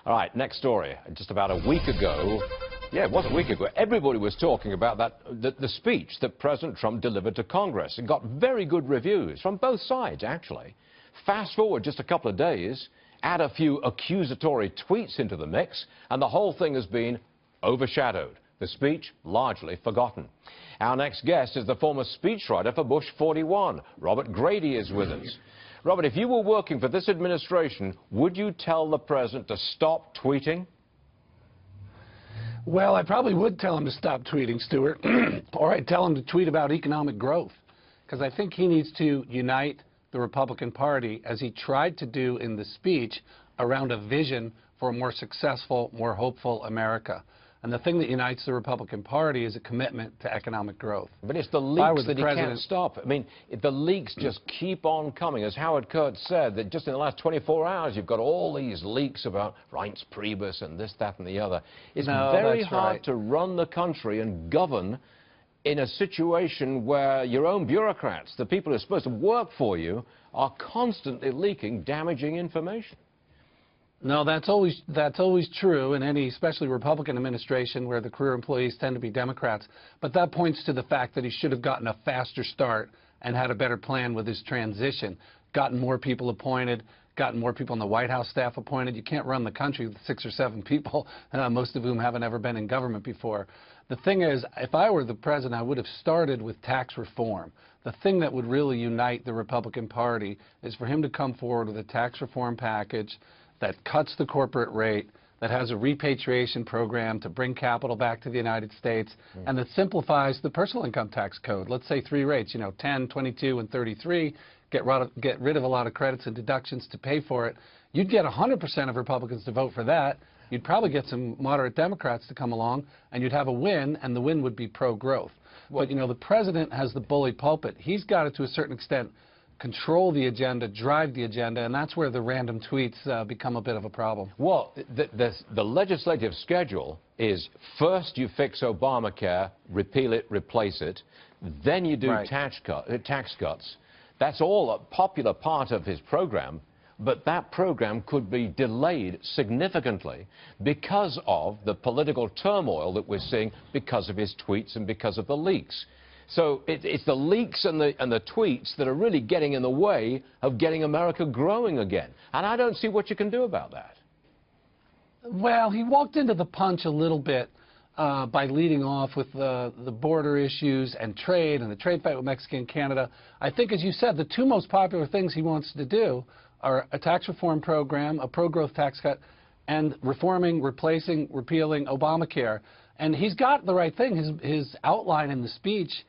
All right, next story. Just about a week ago, yeah, it was a week ago, everybody was talking about the speech that President Trump delivered to Congress. It got very good reviews from both sides, actually. Fast forward just a couple of days, add a few accusatory tweets into the mix, and the whole thing has been overshadowed. The speech largely forgotten. Our next guest is the former speechwriter for Bush 41. Robert Grady is with us. Robert, if you were working for this administration, would you tell the president to stop tweeting? Well, I probably would tell him to stop tweeting, Stuart, or I'd tell him to tweet about economic growth, because I think he needs to unite the Republican Party, as he tried to do in the speech, around a vision for a more successful, more hopeful America. And the thing that unites the Republican Party is a commitment to economic growth. But it's the leaks that he can't stop. I mean, the leaks just keep on coming. As Howard Kurtz said, that just in the last 24 hours, you've got all these leaks about Reince Priebus and this, that, and the other. It's very hard to run the country and govern in a situation where your own bureaucrats, the people who are supposed to work for you, are constantly leaking damaging information. No, that's always true in any, especially Republican administration, where the career employees tend to be Democrats. But that points to the fact that he should have gotten a faster start and had a better plan with his transition, gotten more people appointed, gotten more people on the White House staff appointed. You can't run the country with 6 or 7 people, most of whom haven't ever been in government before. The thing is, if I were the president, I would have started with tax reform. The thing that would really unite the Republican Party is for him to come forward with a tax reform package that cuts the corporate rate, that has a repatriation program to bring capital back to the United States, and that simplifies the personal income tax code. Let's say 3 rates, 10, 22, and 33, get rid of a lot of credits and deductions to pay for it. You'd get 100% of Republicans to vote for that. You'd probably get some moderate Democrats to come along, and you'd have a win, and the win would be pro-growth. But, the president has the bully pulpit. He's got it to a certain extent control the agenda, drive the agenda, and that's where the random tweets become a bit of a problem. Well, the legislative schedule is first you fix Obamacare, repeal it, replace it, then you do tax cuts. That's all a popular part of his program, but that program could be delayed significantly because of the political turmoil that we're seeing because of his tweets and because of the leaks. So it's the leaks and the tweets that are really getting in the way of getting America growing again. And I don't see what you can do about that. Well, he walked into the punch a little bit by leading off with the border issues and trade and the trade fight with Mexico and Canada. I think, as you said, the 2 most popular things he wants to do are a tax reform program, a pro-growth tax cut, and reforming, replacing, repealing Obamacare. And he's got the right thing. His outline in the speech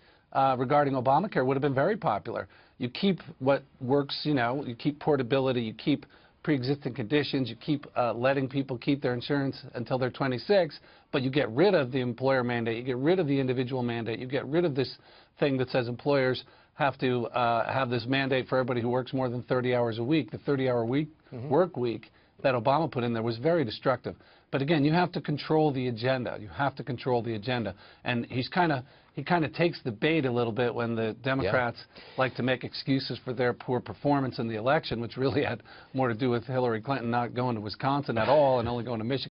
regarding Obamacare would have been very popular. You keep what works, you keep portability, you keep pre-existing conditions, you keep letting people keep their insurance until they're 26, but you get rid of the employer mandate, you get rid of the individual mandate, you get rid of this thing that says employers have to have this mandate for everybody who works more than 30 hours a week. The 30-hour work week that Obama put in there was very destructive. But again, you have to control the agenda. You have to control the agenda. And he kind of takes the bait a little bit when the Democrats like to make excuses for their poor performance in the election, which really had more to do with Hillary Clinton not going to Wisconsin at all and only going to Michigan.